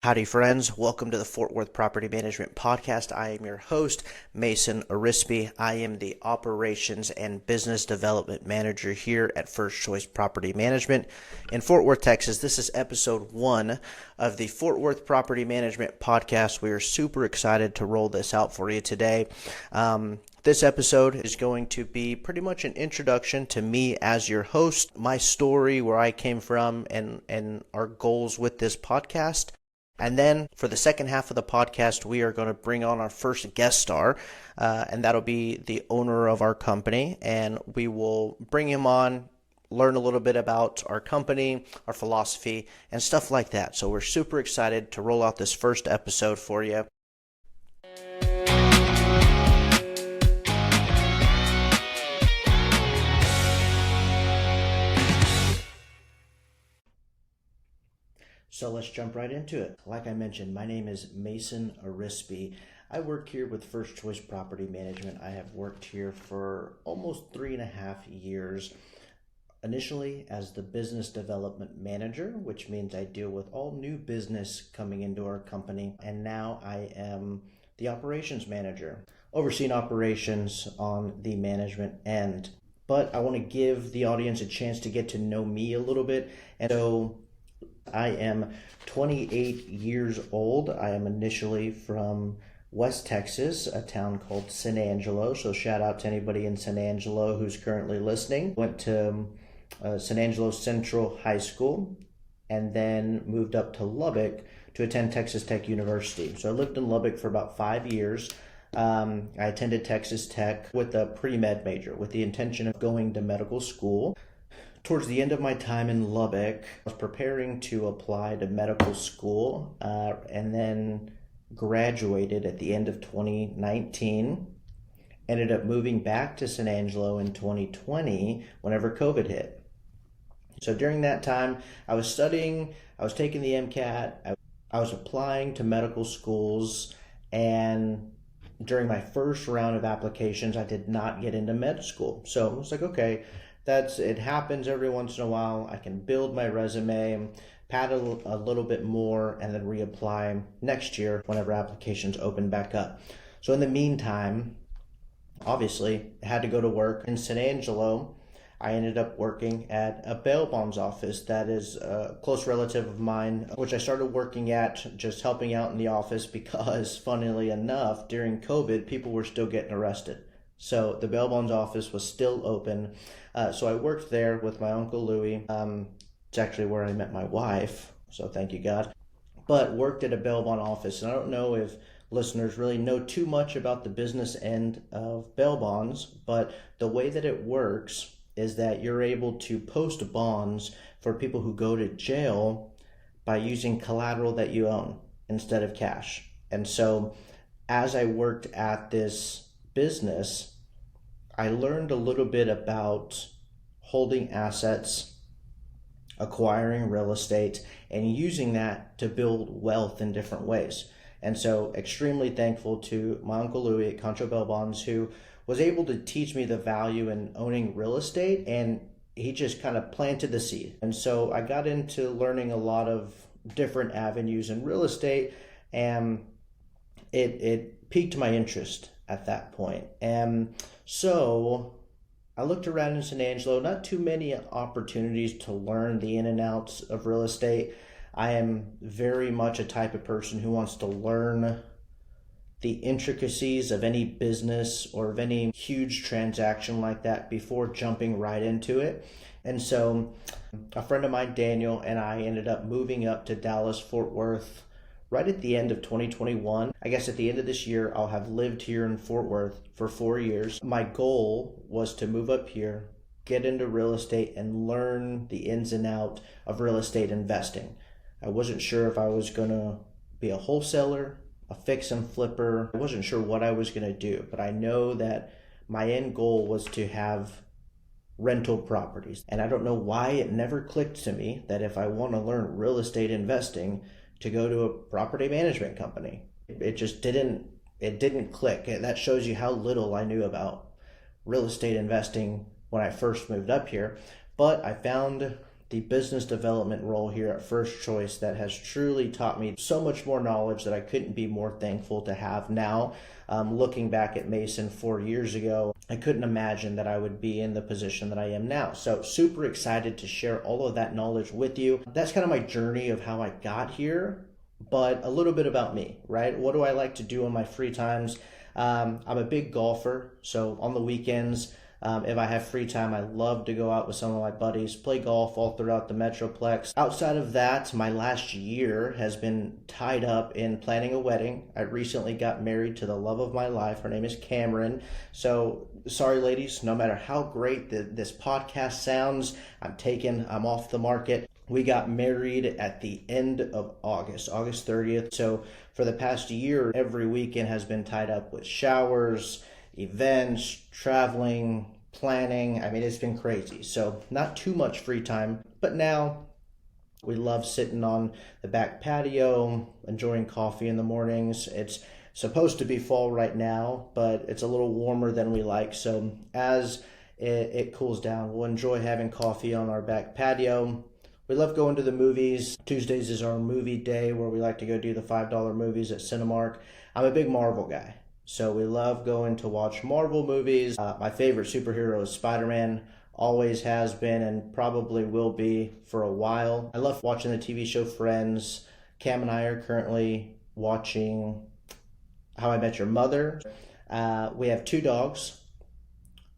Howdy, friends. Welcome to the Fort Worth Property Management Podcast. I am your host, Mason Arispe. I am the Operations and Business Development Manager here at First Choice Property Management in Fort Worth, Texas. This is episode 1 of the Fort Worth Property Management Podcast. We are super excited to roll this out for you today. This episode is going to be pretty much an introduction to me as your host, my story, where I came from, and our goals with this podcast. And then for the second half of the podcast, we are going to bring on our first guest star, and that'll be the owner of our company. And we will bring him on, learn a little bit about our company, our philosophy, and stuff like that. So we're super excited to roll out this first episode for you. So let's jump right into it. Like I mentioned, my name is Mason Arispe. I work here with First Choice Property Management. I have worked here for almost 3.5 years. Initially as the Business Development Manager, which means I deal with all new business coming into our company. And now I am the Operations Manager, overseeing operations on the management end. But I want to give the audience a chance to get to know me a little bit. And so I am 28 years old. I am initially from West Texas, a town called San Angelo. So shout out to anybody in San Angelo who's currently listening. Went to San Angelo Central High School and then moved up to Lubbock to attend Texas Tech University. So I lived in Lubbock for about 5 years. I attended Texas Tech with a pre-med major with the intention of going to medical school. Towards the end of my time in Lubbock, I was preparing to apply to medical school and then graduated at the end of 2019. Ended up moving back to San Angelo in 2020 whenever COVID hit. So during that time, I was studying, I was taking the MCAT, I was applying to medical schools, and during my first round of applications, I did not get into med school. So I was like, okay, it happens every once in a while. I can build my resume, pad a little bit more, and then reapply next year whenever applications open back up. So in the meantime, obviously, I had to go to work in San Angelo. I ended up working at a bail bonds office that is a close relative of mine, which I started working at, just helping out in the office because, funnily enough, during COVID, people were still getting arrested. So the bail bonds office was still open. So I worked there with my Uncle Louie. It's actually where I met my wife, so thank you, God. But worked at a bail bond office. And I don't know if listeners really know too much about the business end of bail bonds, but the way that it works is that you're able to post bonds for people who go to jail by using collateral that you own instead of cash. And so as I worked at this business, I learned a little bit about holding assets, acquiring real estate, and using that to build wealth in different ways. And so extremely thankful to my Uncle Louie at Concho Bail Bonds, who was able to teach me the value in owning real estate, and he just kind of planted the seed. And so I got into learning a lot of different avenues in real estate, and it piqued my interest at that point. And so I looked around in San Angelo, not too many opportunities to learn the in and outs of real estate. I am very much a type of person who wants to learn the intricacies of any business or of any huge transaction like that before jumping right into it. And so a friend of mine, Daniel, and I ended up moving up to Dallas, Fort Worth, right at the end of 2021. I guess at the end of this year, I'll have lived here in Fort Worth for 4 years. My goal was to move up here, get into real estate, and learn the ins and outs of real estate investing. I wasn't sure if I was going to be a wholesaler, a fix and flipper. I wasn't sure what I was going to do, but I know that my end goal was to have rental properties. And I don't know why it never clicked to me that if I want to learn real estate investing, to go to a property management company. It just didn't click. That shows you how little I knew about real estate investing when I first moved up here. But I found the business development role here at First Choice that has truly taught me so much more knowledge that I couldn't be more thankful to have now. Looking back at Mason 4 years ago, I couldn't imagine that I would be in the position that I am now. So super excited to share all of that knowledge with you. That's kind of my journey of how I got here, but a little bit about me, right? What do I like to do in my free times? I'm a big golfer, so on the weekends, if I have free time, I love to go out with some of my buddies, play golf all throughout the Metroplex. Outside of that, my last year has been tied up in planning a wedding. I recently got married to the love of my life. Her name is Cameron. So sorry, ladies, no matter how great this podcast sounds, I'm off the market. We got married at the end of August 30th. So for the past year, every weekend has been tied up with showers, events, traveling, planning. I mean, it's been crazy. So not too much free time, but now we love sitting on the back patio, enjoying coffee in the mornings. It's supposed to be fall right now, but it's a little warmer than we like. So as it cools down, we'll enjoy having coffee on our back patio. We love going to the movies. Tuesdays is our movie day where we like to go do the $5 movies at Cinemark. I'm a big Marvel guy, so we love going to watch Marvel movies. My favorite superhero is Spider-Man. Always has been and probably will be for a while. I love watching the TV show Friends. Cam and I are currently watching How I Met Your Mother. We have 2 dogs,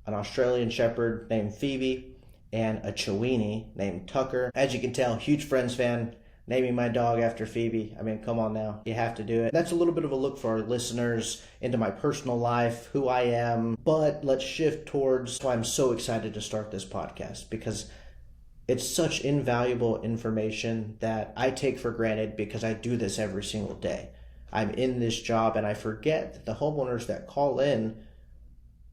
an Australian Shepherd named Phoebe, and a Chiweenie named Tucker. As you can tell, huge Friends fan. Naming my dog after Phoebe. I mean, come on now. You have to do it. That's a little bit of a look for our listeners into my personal life, who I am. But let's shift towards why I'm so excited to start this podcast, because it's such invaluable information that I take for granted because I do this every single day. I'm in this job and I forget that the homeowners that call in,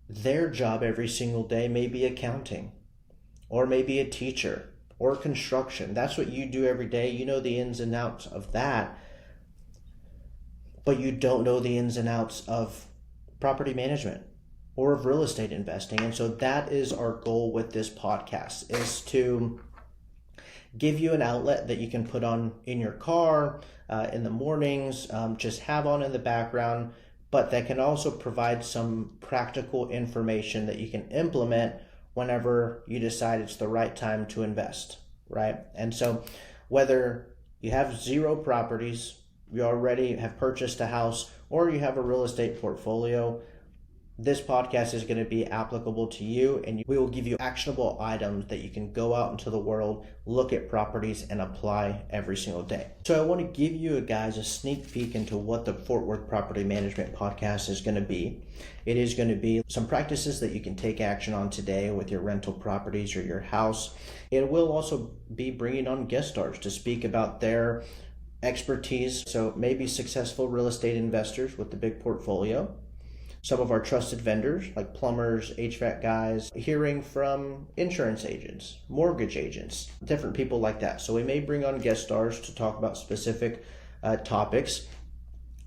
their job every single day may be accounting, or maybe a teacher, or construction. That's what you do every day. You know the ins and outs of that, but you don't know the ins and outs of property management or of real estate investing. And so that is our goal with this podcast, is to give you an outlet that you can put on in your car, in the mornings, just have on in the background, but that can also provide some practical information that you can implement whenever you decide it's the right time to invest, right? And so whether you have 0 properties, you already have purchased a house, or you have a real estate portfolio, this podcast is going to be applicable to you, and we will give you actionable items that you can go out into the world, look at properties, and apply every single day. So I want to give you guys a sneak peek into what the Fort Worth Property Management Podcast is going to be. It is going to be some practices that you can take action on today with your rental properties or your house. It will also be bringing on guest stars to speak about their expertise. So maybe successful real estate investors with the big portfolio, some of our trusted vendors like plumbers, HVAC guys, hearing from insurance agents, mortgage agents, different people like that. So we may bring on guest stars to talk about specific topics.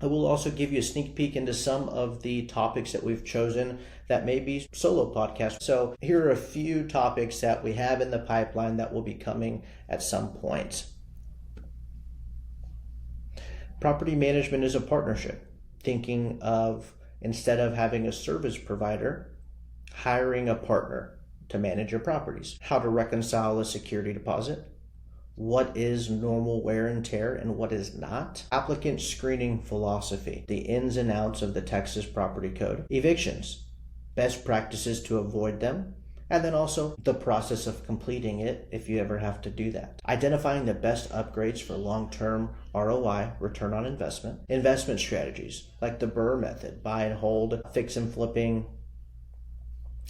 I will also give you a sneak peek into some of the topics that we've chosen that may be solo podcasts. So here are a few topics that we have in the pipeline that will be coming at some point. Property management is a partnership. Thinking of, instead of having a service provider, hiring a partner to manage your properties. How to reconcile a security deposit. What is normal wear and tear and what is not. Applicant screening philosophy. The ins and outs of the Texas Property Code. Evictions. Best practices to avoid them. And then also the process of completing it if you ever have to do that. Identifying the best upgrades for long-term ROI, return on investment. Investment strategies like the BRRRR method, buy and hold, fix and flipping,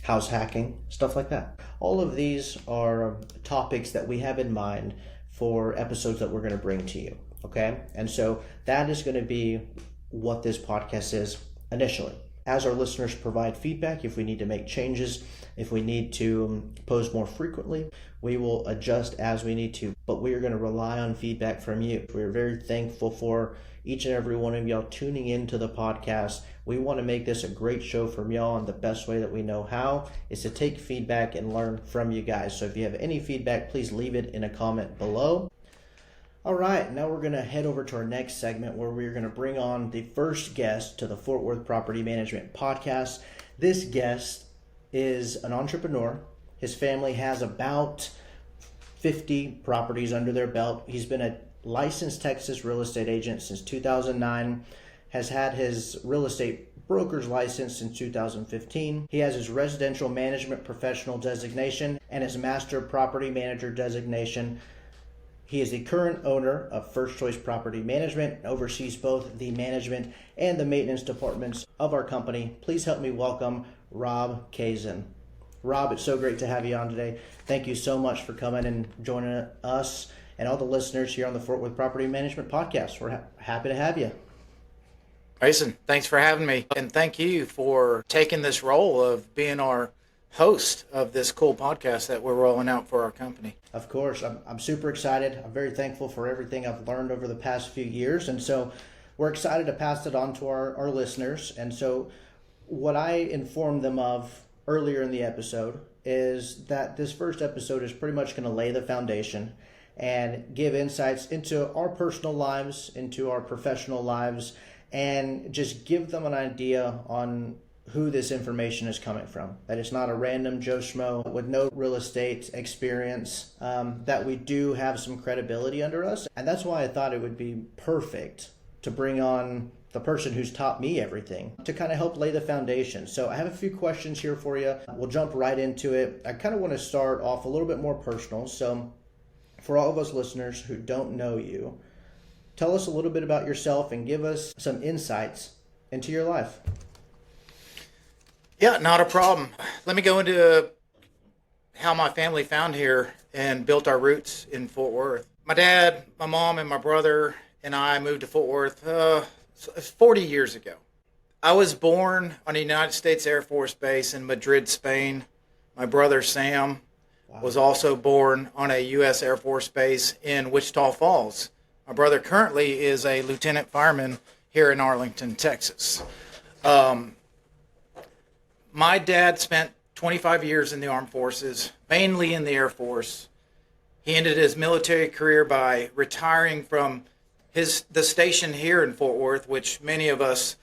house hacking, stuff like that. All of these are topics that we have in mind for episodes that we're going to bring to you, okay? And so that is going to be what this podcast is initially. As our listeners provide feedback, if we need to make changes, if we need to post more frequently, we will adjust as we need to. But we are going to rely on feedback from you. We're very thankful for each and every one of y'all tuning into the podcast. We want to make this a great show from y'all, and the best way that we know how is to take feedback and learn from you guys. So if you have any feedback, please leave it in a comment below. All right, now we're going to head over to our next segment where we're going to bring on the first guest to the Fort Worth Property Management Podcast. This guest is an entrepreneur. His family has about 50 properties under their belt. He's been a licensed Texas real estate agent since 2009, has had his real estate broker's license since 2015. He has his residential management professional designation and his master property manager designation. He is the current owner of First Choice Property Management and oversees both the management and the maintenance departments of our company. Please help me welcome Rob Kazen. Rob, it's so great to have you on today. Thank you so much for coming and joining us and all the listeners here on the Fort Worth Property Management Podcast. We're happy to have you. Jason, thanks for having me. And thank you for taking this role of being our host of this cool podcast that we're rolling out for our company. Of course. I'm super excited. I'm very thankful for everything I've learned over the past few years. And so we're excited to pass it on to our listeners. And so what I informed them of earlier in the episode is that this first episode is pretty much going to lay the foundation and give insights into our personal lives, into our professional lives, and just give them an idea on who this information is coming from. That it's not a random Joe Schmo with no real estate experience, that we do have some credibility under us. And that's why I thought it would be perfect to bring on the person who's taught me everything to kind of help lay the foundation. So I have a few questions here for you. We'll jump right into it. I kind of want to start off a little bit more personal. So for all of us listeners who don't know you, tell us a little bit about yourself and give us some insights into your life. Yeah, not a problem. Let me go into how my family found here and built our roots in Fort Worth. My dad, my mom, and my brother and I moved to Fort Worth 40 years ago. I was born on a United States Air Force base in Madrid, Spain. My brother Sam was also born on a U.S. Air Force base in Wichita Falls. My brother currently is a lieutenant fireman here in Arlington, Texas. My dad spent 25 years in the armed forces, mainly in the Air Force. He ended his military career by retiring from the station here in Fort Worth, which many of us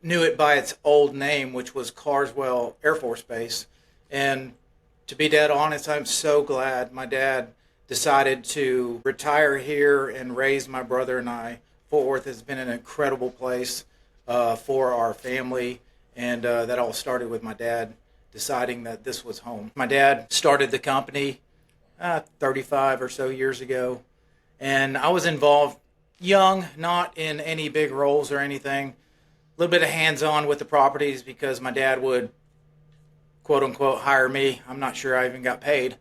knew it by its old name, which was Carswell Air Force Base. And to be dead honest, I'm so glad my dad decided to retire here and raise my brother and I. Fort Worth has been an incredible place for our family. And that all started with my dad deciding that this was home. My dad started the company 35 or so years ago, and I was involved young, not in any big roles or anything. A little bit of hands-on with the properties because my dad would, quote-unquote, hire me. I'm not sure I even got paid,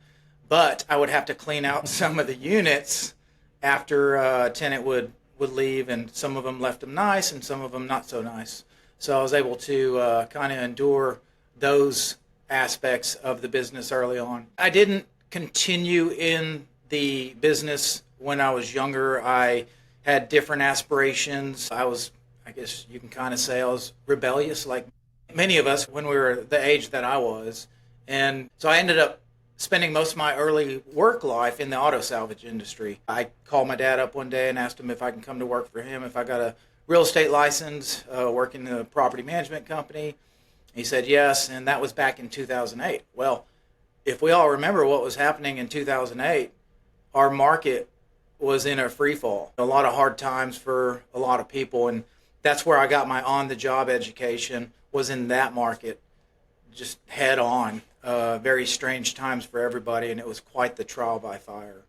but I would have to clean out some of the units after a tenant would leave, and some of them left them nice and some of them not so nice. So I was able to kind of endure those aspects of the business early on. I didn't continue in the business when I was younger. I had different aspirations. I guess you can kind of say I was rebellious like many of us when we were the age that I was. And so I ended up spending most of my early work life in the auto salvage industry. I called my dad up one day and asked him if I can come to work for him, if I got a real estate license, working in a property management company. He said yes, and that was back in 2008. Well, if we all remember what was happening in 2008, our market was in a free fall. A lot of hard times for a lot of people, and that's where I got my on-the-job education, was in that market, just head on. Very strange times for everybody, and it was quite the trial by fire.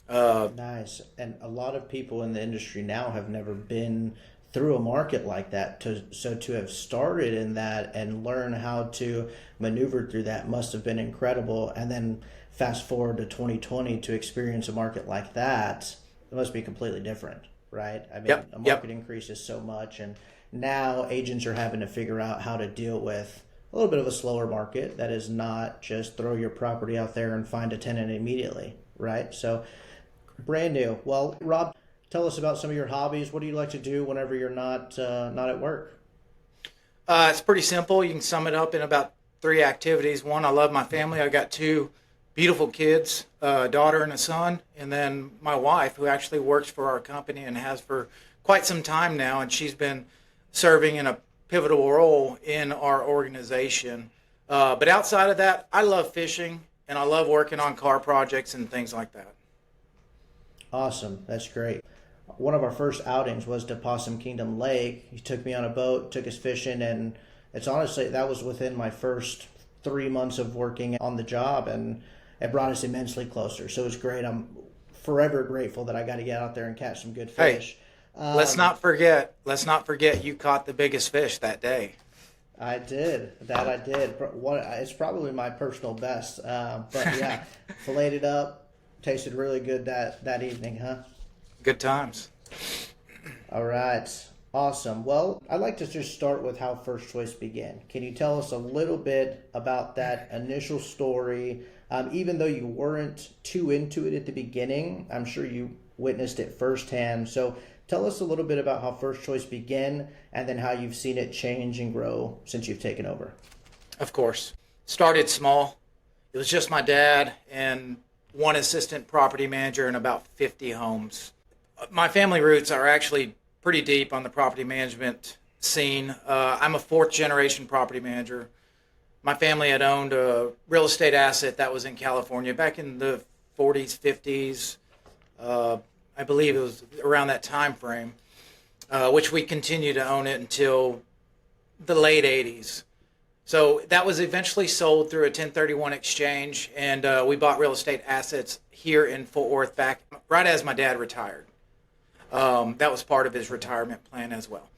Nice. And a lot of people in the industry now have never been through a market like that. So to have started in that and learn how to maneuver through that must have been incredible. And then fast forward to 2020 to experience a market like that, it must be completely different, right? I mean, a market increases so much, and Now agents are having to figure out how to deal with a little bit of a slower market that is not just throw your property out there and find a tenant immediately, right? So brand new. Well, Rob, tell us about some of your hobbies. What do you like to do whenever you're not at work? It's pretty simple. You can sum it up in about three activities. One, I love my family. I got two beautiful kids, a daughter and a son, and then my wife, who actually works for our company and has for quite some time now, and she's been serving in a pivotal role in our organization. But outside of that, I love fishing, and I love working on car projects and things like that. Awesome. That's great. One of our first outings was to Possum Kingdom Lake. He took me on a boat, took us fishing, and it's honestly, that was within my first 3 months of working on the job, and it brought us immensely closer. So it was great. I'm forever grateful that I got to get out there and catch some good fish. Hey, let's not forget you caught the biggest fish that day. I did. I did. It's probably my personal best. But yeah, filleted it up. Tasted really good that evening, huh? Good times. All right. Awesome. Well, I'd like to just start with how First Choice began. Can you tell us a little bit about that initial story? Even though you weren't too into it at the beginning, I'm sure you witnessed it firsthand. So tell us a little bit about how First Choice began and then how you've seen it change and grow since you've taken over. Of course. Started small. It was just my dad and one assistant property manager and about 50 homes. My family roots are actually pretty deep on the property management scene. I'm a fourth generation property manager. My family had owned a real estate asset that was in California back in the 40s, 50s. I believe it was around that time frame, which we continued to own it until the late 80s. So that was eventually sold through a 1031 exchange, and we bought real estate assets here in Fort Worth back right as my dad retired. That was part of his retirement plan as well.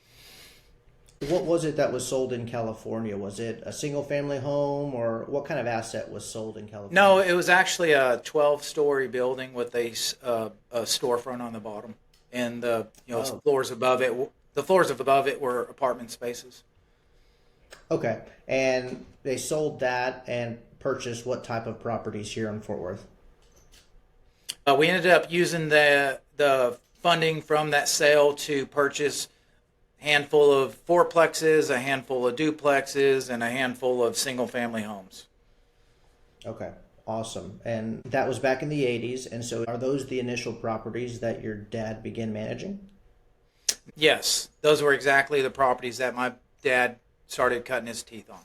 What was it that was sold in California? Was it a single-family home, or what kind of asset was sold in California? No, it was actually a 12-story building with a storefront on the bottom, and the floors above it. The floors above it were apartment spaces. Okay, and they sold that and purchased what type of properties here in Fort Worth? We ended up using the funding from that sale to purchase handful of fourplexes, a handful of duplexes, and a handful of single-family homes. Okay, awesome. And that was back in the 80s, and so are those the initial properties that your dad began managing? Yes, those were exactly the properties that my dad started cutting his teeth on.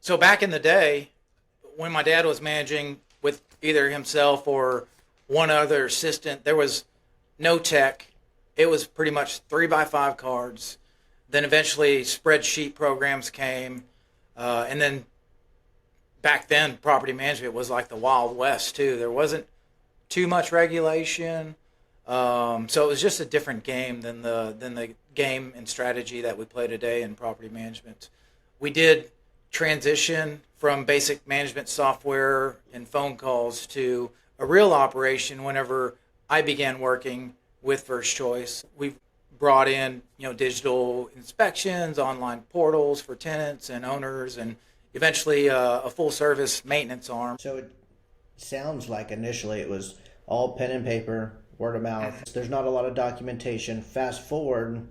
So back in the day, when my dad was managing with either himself or one other assistant, there was no tech. It was pretty much 3x5 cards. Then eventually spreadsheet programs came. And then back then, property management was like the Wild West too. There wasn't too much regulation. So it was just a different game than the game and strategy that we play today in property management. We did transition from basic management software and phone calls to a real operation whenever I began working with First Choice. We've brought in, digital inspections, online portals for tenants and owners, and eventually a full service maintenance arm. So it sounds like initially it was all pen and paper, word of mouth. There's not a lot of documentation. Fast forward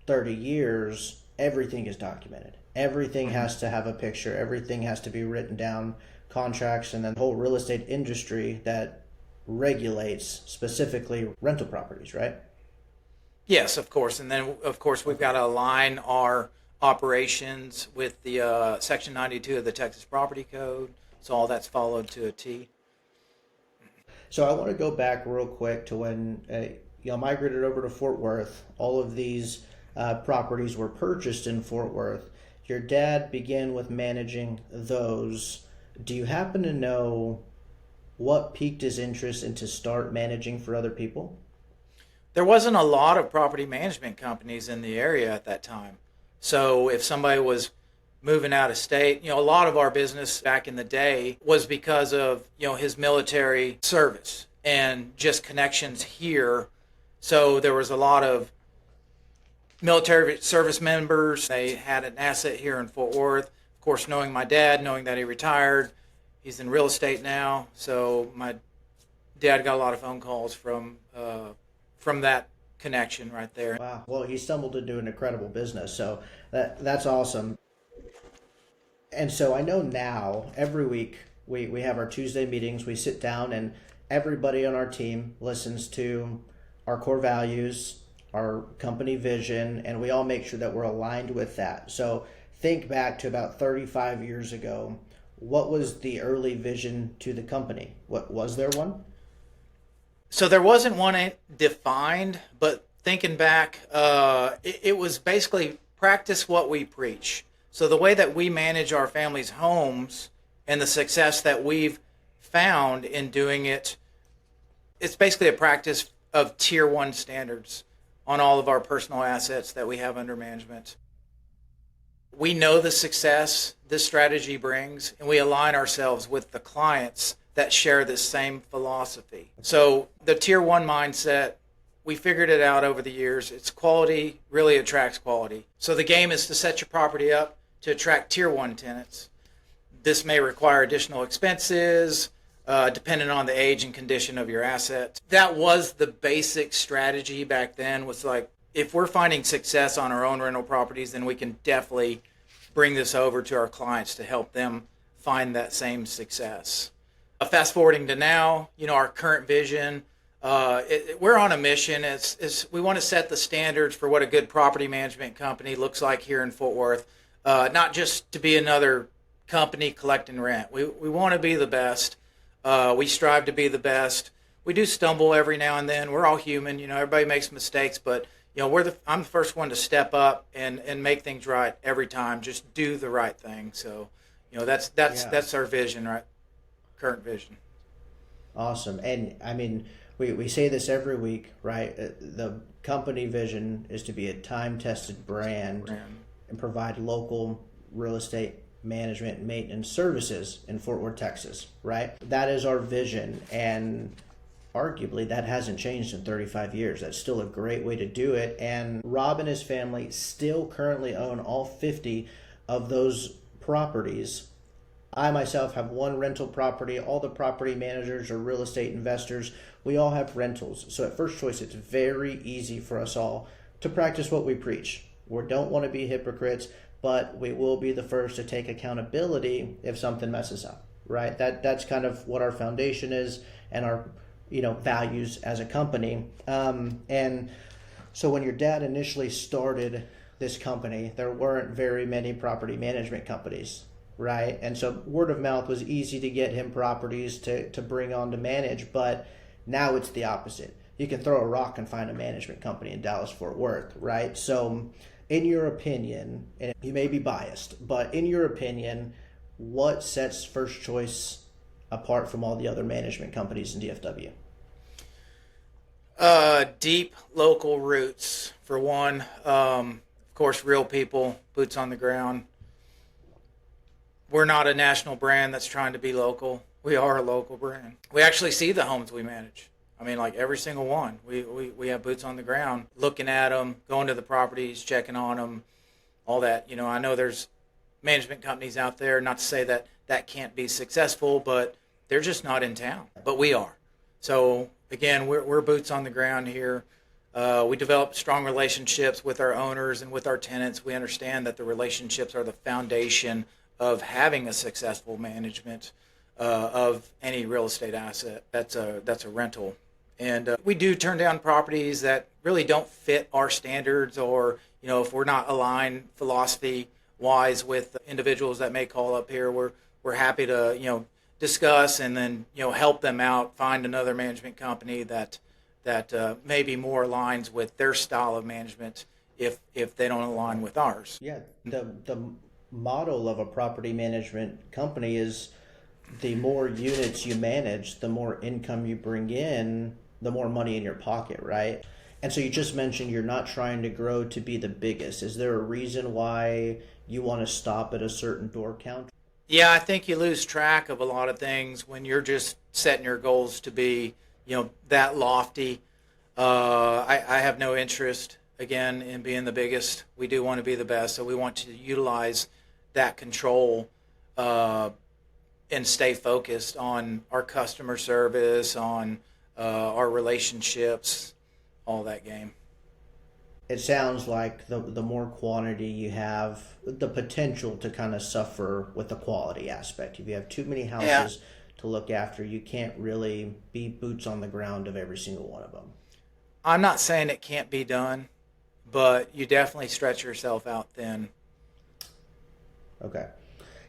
30 years, everything is documented. Everything has to have a picture. Everything has to be written down, contracts, and then the whole real estate industry that regulates specifically rental properties, right? Yes, of course. And then, of course, we've got to align our operations with the Section 92 of the Texas Property Code. So all that's followed to a T. So I want to go back real quick to when migrated over to Fort Worth. All of these properties were purchased in Fort Worth. Your dad began with managing those. Do you happen to know what piqued his interest in to start managing for other people? There wasn't a lot of property management companies in the area at that time. So if somebody was moving out of state, a lot of our business back in the day was because of, his military service and just connections here. So there was a lot of military service members. They had an asset here in Fort Worth. Of course, knowing my dad, knowing that he retired, he's in real estate now. So my dad got a lot of phone calls from that connection right there. Wow. Well, he stumbled into an incredible business, so that's awesome. And so I know now every week we have our Tuesday meetings. We sit down and everybody on our team listens to our core values, our company vision, and we all make sure that we're aligned with that. So think back to about 35 years ago. What was the early vision to the company? What was there one? So there wasn't one defined, but thinking back, it was basically practice what we preach. So the way that we manage our family's homes and the success that we've found in doing it, it's basically a practice of tier 1 standards on all of our personal assets that we have under management. We know the success this strategy brings, and we align ourselves with the clients that share this same philosophy. So the tier 1 mindset, we figured it out over the years. It's quality really attracts quality. So the game is to set your property up to attract tier 1 tenants. This may require additional expenses, depending on the age and condition of your asset. That was the basic strategy back then, was like, if we're finding success on our own rental properties, then we can definitely bring this over to our clients to help them find that same success. Fast forwarding to now, our current vision, we're on a mission. We want to set the standards for what a good property management company looks like here in Fort Worth, not just to be another company collecting rent. We want to be the best. We strive to be the best. We do stumble every now and then. We're all human. Everybody makes mistakes, but I'm the first one to step up and make things right every time. Just do the right thing. So, that's our vision, right? Current vision. Awesome. And I mean, we say this every week, right? The company vision is to be a time-tested brand and provide local real estate management and maintenance services in Fort Worth, Texas, right? That is our vision, and arguably that hasn't changed in 35 years. That's still a great way to do it, and Rob and his family still currently own all 50 of those properties. I myself have one rental property. All the property managers are real estate investors. We all have rentals. So at First Choice, it's very easy for us all to practice what we preach. We don't want to be hypocrites, but we will be the first to take accountability if something messes up, right? That's kind of what our foundation is and our values as a company. And so when your dad initially started this company, there weren't very many property management companies, right? And so word of mouth was easy to get him properties to bring on to manage, but now it's the opposite. You can throw a rock and find a management company in Dallas-Fort Worth, right? So in your opinion, and you may be biased, but in your opinion, what sets First Choice apart from all the other management companies in DFW? Deep local roots, for one. Of course, real people, boots on the ground. We're not a national brand that's trying to be local. We are a local brand. We actually see the homes we manage. I mean, like every single one. We have boots on the ground, looking at them, going to the properties, checking on them, all that. I know there's management companies out there, not to say that can't be successful, but they're just not in town. But we are. So, again, we're boots on the ground here. We develop strong relationships with our owners and with our tenants. We understand that the relationships are the foundation of having a successful management of any real estate asset that's a rental. And we do turn down properties that really don't fit our standards, or if we're not aligned philosophy wise with individuals that may call up here, we're happy to discuss and then help them out, find another management company that maybe more aligns with their style of management if they don't align with ours. Yeah, the model of a property management company is the more units you manage, the more income you bring in, the more money in your pocket, right? And so you just mentioned you're not trying to grow to be the biggest. Is there a reason why you want to stop at a certain door count? Yeah, I think you lose track of a lot of things when you're just setting your goals to be, that lofty. I have no interest again, in being the biggest. We do want to be the best, so we want to utilize that control and stay focused on our customer service, on our relationships, all that game. It sounds like the more quantity you have, the potential to kind of suffer with the quality aspect. If you have too many Yeah, houses to look after, you can't really be boots on the ground of every single one of them. I'm not saying it can't be done, but you definitely stretch yourself out thin. Okay.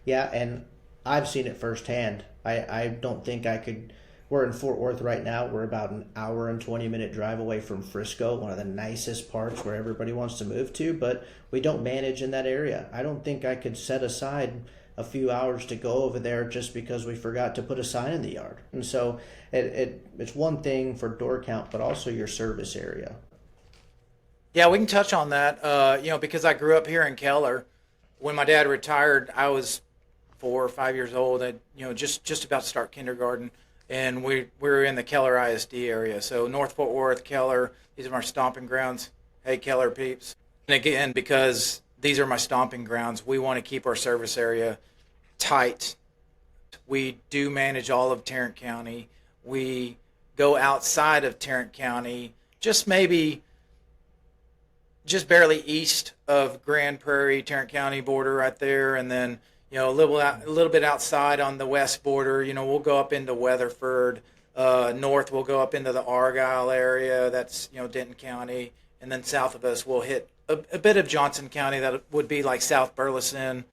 Yeah, and I've seen it firsthand. I don't think I could. We're in Fort Worth right now. We're about an hour and 20-minute drive away from Frisco, one of the nicest parts where everybody wants to move to, but we don't manage in that area. I don't think I could set aside a few hours to go over there just because we forgot to put a sign in the yard. And so it's one thing for door count, but also your service area. Yeah, we can touch on that. Because I grew up here in Keller. When my dad retired, I was 4 or 5 years old. I, just about to start kindergarten, and we were in the Keller ISD area. So North Fort Worth, Keller. These are our stomping grounds. Hey, Keller peeps. And again, because these are my stomping grounds, we want to keep our service area tight. We do manage all of Tarrant County. We go outside of Tarrant County, just barely east of Grand Prairie, Tarrant County border right there, and then a little bit outside on the west border. We'll go up into Weatherford. North, we'll go up into the Argyle area. That's Denton County, and then south of us, we'll hit a bit of Johnson County. That would be like South Burleson.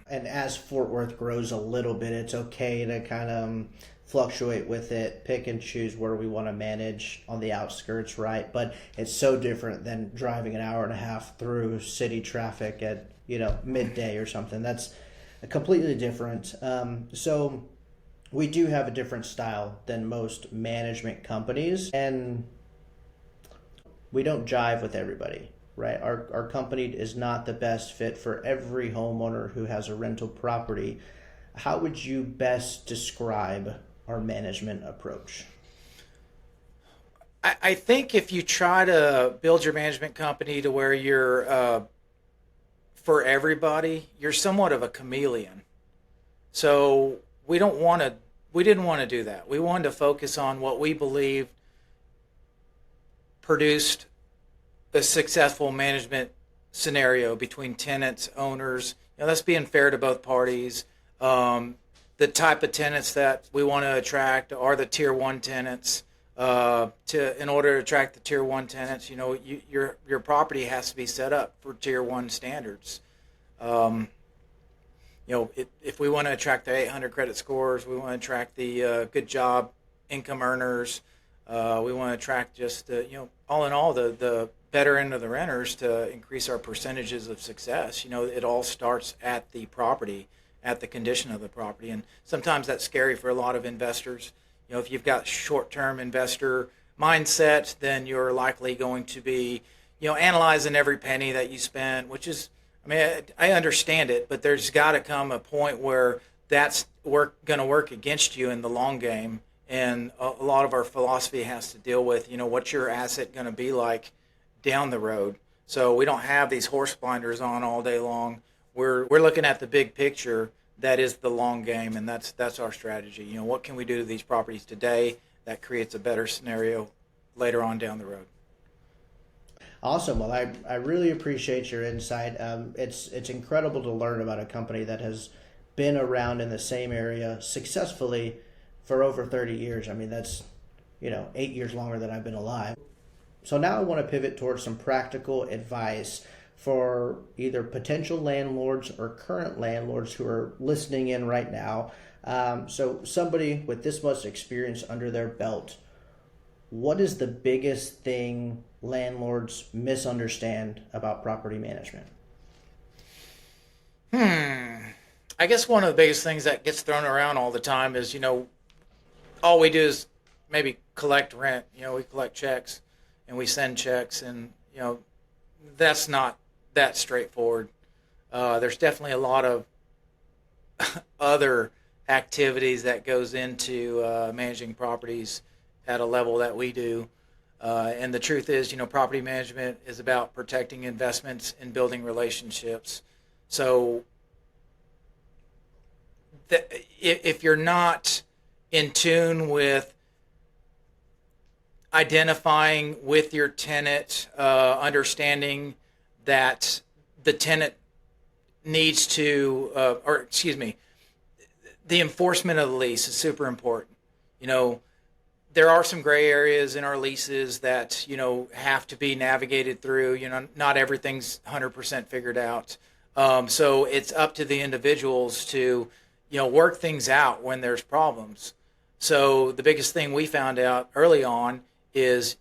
And as Fort Worth grows a little bit, it's okay to kind of fluctuate with it, pick and choose where we want to manage on the outskirts, right? But it's so different than driving an hour and a half through city traffic at midday or something. That's completely different. So we do have a different style than most management companies, and we don't jive with everybody, right? Our company is not the best fit for every homeowner who has a rental property. How would you best describe our management approach? I think if you try to build your management company to where you're for everybody, you're somewhat of a chameleon. So we didn't want to do that. We wanted to focus on what we believed produced a successful management scenario between tenants, owners. That's being fair to both parties. The type of tenants that we want to attract are the tier one tenants. In order to attract the tier one tenants, your property has to be set up for tier one standards. If we want to attract the 800 credit scores, we want to attract the good job income earners. We want to attract just all in all the better end of the renters to increase our percentages of success. It all starts at the property, at the condition of the property, and sometimes that's scary for a lot of investors. If you've got short-term investor mindset, then you're likely going to be, analyzing every penny that you spent, which is, I understand it, but there's got to come a point where that's going to work against you in the long game. And a lot of our philosophy has to deal with, what's your asset going to be like down the road. So we don't have these horse blinders on all day long. We're looking at the big picture. That is the long game, and that's our strategy. What can we do to these properties today that creates a better scenario later on down the road? Awesome. Well, I really appreciate your insight. It's incredible to learn about a company that has been around in the same area successfully for over 30 years. That's 8 years longer than I've been alive. So now I want to pivot towards some practical advice for either potential landlords or current landlords who are listening in right now. So somebody with this much experience under their belt, what is the biggest thing landlords misunderstand about property management? I guess one of the biggest things that gets thrown around all the time is, all we do is maybe collect rent. We collect checks and we send checks, and, that's not that straightforward. There's definitely a lot of other activities that goes into managing properties at a level that we do. And the truth is, property management is about protecting investments and building relationships. So if you're not in tune with identifying with your tenant, understanding that the tenant needs to, the enforcement of the lease is super important. There are some gray areas in our leases that, have to be navigated through. Not everything's 100% figured out. So it's up to the individuals to, work things out when there's problems. So the biggest thing we found out early on is,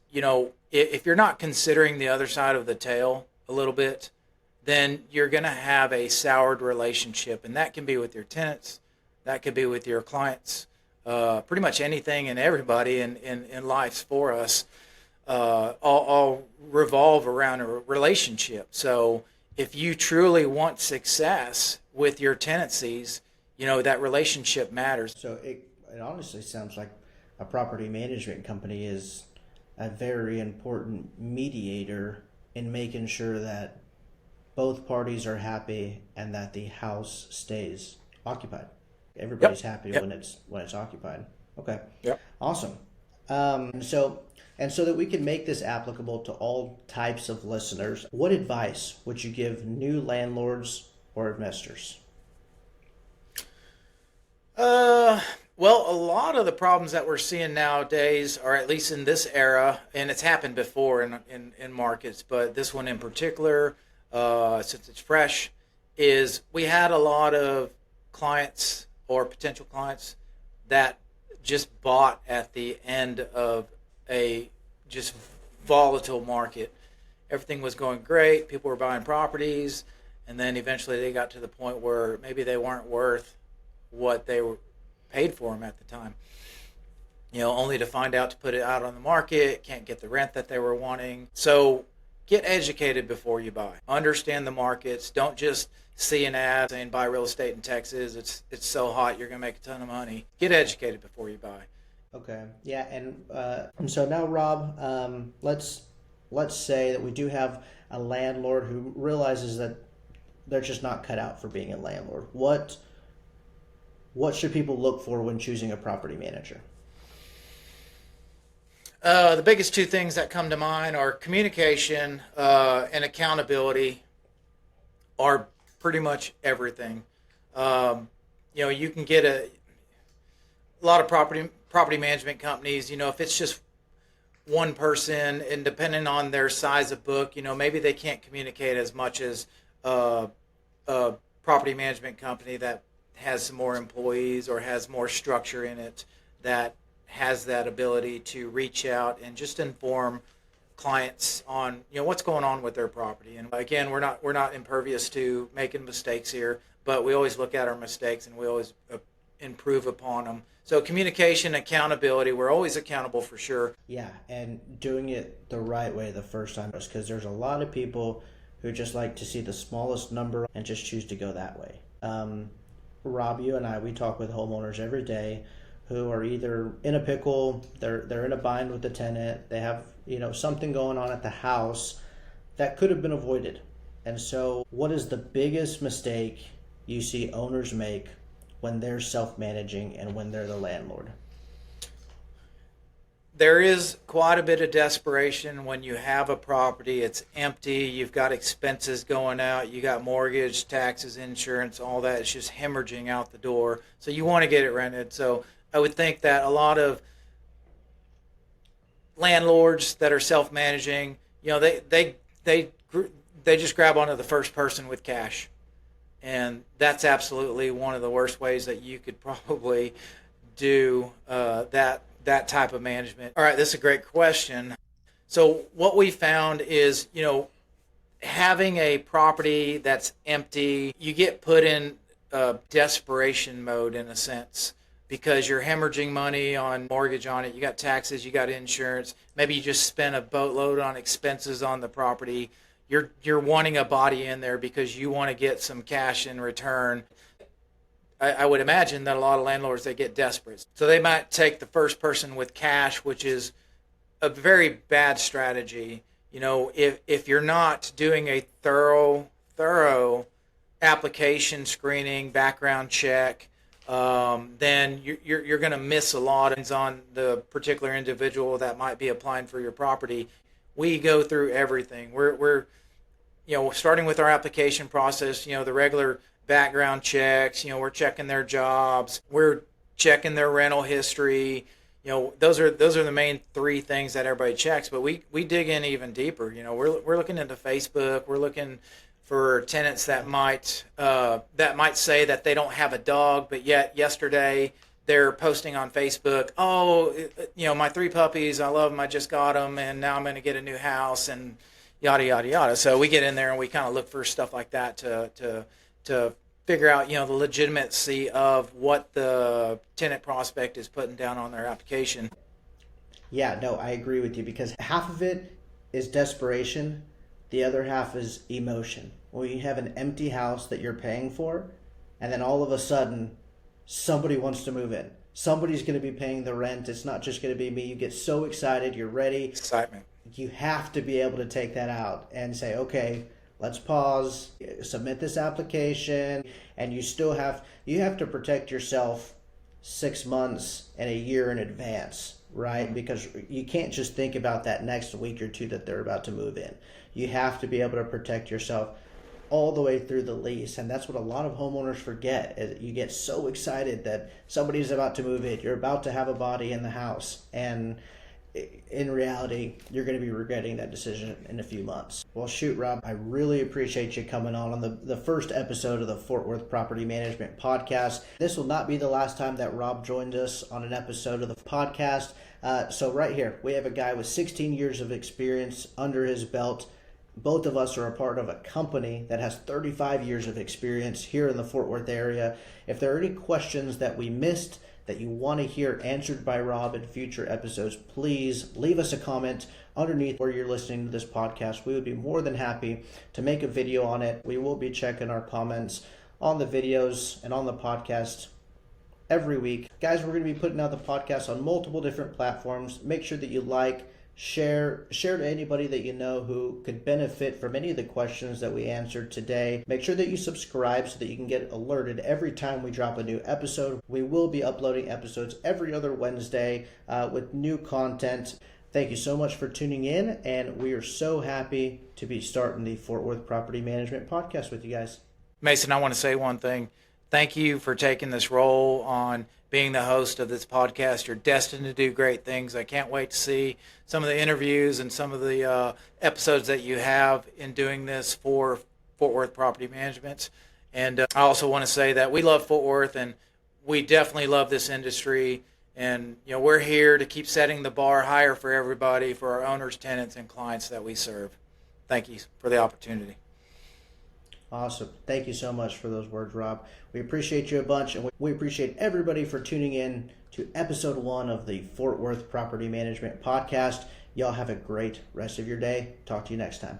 if you're not considering the other side of the tail a little bit, then you're going to have a soured relationship. And that can be with your tenants. That could be with your clients. Pretty much anything and everybody in life for us all revolve around a relationship. So if you truly want success with your tenancies, that relationship matters. So it honestly sounds like a property management company is a very important mediator in making sure that both parties are happy and that the house stays occupied. Everybody's happy when it's occupied. Okay. Yep. Awesome. So that we can make this applicable to all types of listeners, what advice would you give new landlords or investors? Well, a lot of the problems that we're seeing nowadays, or at least in this era, and it's happened before in markets, but this one in particular, since it's fresh, is we had a lot of clients or potential clients that just bought at the end of a just volatile market. Everything was going great. People were buying properties, and then eventually they got to the point where maybe they weren't worth what they were paid for them at the time. Only to find out to put it out on the market, can't get the rent that they were wanting. So get educated before you buy. Understand the markets. Don't just see an ad saying buy real estate in Texas. It's so hot, you're going to make a ton of money. Get educated before you buy. Okay. Yeah, and so now, Rob, let's say that we do have a landlord who realizes that they're just not cut out for being a landlord. What should people look for when choosing a property manager? The biggest two things that come to mind are communication and accountability are pretty much everything. You can get a lot of property management companies, if it's just one person and depending on their size of book, maybe they can't communicate as much as a property management company that has some more employees or has more structure in it that has that ability to reach out and just inform clients on what's going on with their property. And again, we're not impervious to making mistakes here, but we always look at our mistakes and we always improve upon them. So communication, accountability, we're always accountable for sure. Yeah, and doing it the right way the first time, because there's a lot of people who just like to see the smallest number and just choose to go that way. Rob, you and I, we talk with homeowners every day who are either in a pickle, they're in a bind with the tenant, they have something going on at the house that could have been avoided. And so what is the biggest mistake you see owners make when they're self-managing and when they're the landlord? There is quite a bit of desperation when you have a property, it's empty, you've got expenses going out, you got mortgage, taxes, insurance, all that. It's just hemorrhaging out the door. So you want to get it rented. So I would think that a lot of landlords that are self-managing, they just grab onto the first person with cash. And that's absolutely one of the worst ways that you could probably do that type of management. All right, this is a great question. So what we found is, having a property that's empty, you get put in desperation mode in a sense because you're hemorrhaging money on mortgage on it. You got taxes, you got insurance. Maybe you just spent a boatload on expenses on the property. You're wanting a body in there because you want to get some cash in return. I would imagine that a lot of landlords, they get desperate. So they might take the first person with cash, which is a very bad strategy. If you're not doing a thorough application screening, background check, then you're going to miss a lot on the particular individual that might be applying for your property. We go through everything. We're starting with our application process, the regular background checks, we're checking their jobs, we're checking their rental history. Those are the main three things that everybody checks, but we dig in even deeper. We're looking into Facebook. We're looking for tenants that might say that they don't have a dog, but yet yesterday they're posting on Facebook, my 3 puppies, I love them, I just got them, and now I'm going to get a new house, and yada yada yada. So we get in there and we kind of look for stuff like that to figure out the legitimacy of what the tenant prospect is putting down on their application. Yeah, no, I agree with you, because half of it is desperation, the other half is emotion. When you have an empty house that you're paying for, and then all of a sudden somebody wants to move in, somebody's going to be paying the rent, it's not just going to be me, you get so excited, you're ready. Excitement. You have to be able to take that out and say, okay, let's pause, submit this application, and you have to protect yourself 6 months and a year in advance, right? Because you can't just think about that next week or two that they're about to move in. You have to be able to protect yourself all the way through the lease, and that's what a lot of homeowners forget. You get so excited that somebody's about to move in, you're about to have a body in the house, and in reality, you're going to be regretting that decision in a few months. Well, shoot, Rob, I really appreciate you coming on the first episode of the Fort Worth Property Management Podcast. This will not be the last time that Rob joined us on an episode of the podcast. So right here, we have a guy with 16 years of experience under his belt. Both of us are a part of a company that has 35 years of experience here in the Fort Worth area. If there are any questions that we missed that you want to hear answered by Rob in future episodes, please leave us a comment underneath where you're listening to this podcast. We would be more than happy to make a video on it. We will be checking our comments on the videos and on the podcast every week. Guys, we're going to be putting out the podcast on multiple different platforms. Make sure that you share to anybody that you know who could benefit from any of the questions that we answered today. Make sure that you subscribe so that you can get alerted every time we drop a new episode. We will be uploading episodes every other Wednesday with new content. Thank you so much for tuning in, and we are so happy to be starting the Fort Worth Property Management Podcast with you guys. Mason, I want to say one thing. Thank you for taking this role on being the host of this podcast. You're destined to do great things. I can't wait to see some of the interviews and some of the episodes that you have in doing this for Fort Worth Property Management. And I also want to say that we love Fort Worth, and we definitely love this industry. And we're here to keep setting the bar higher for everybody, for our owners, tenants, and clients that we serve. Thank you for the opportunity. Awesome. Thank you so much for those words, Rob. We appreciate you a bunch, and we appreciate everybody for tuning in to episode 1 of the Fort Worth Property Management Podcast. Y'all have a great rest of your day. Talk to you next time.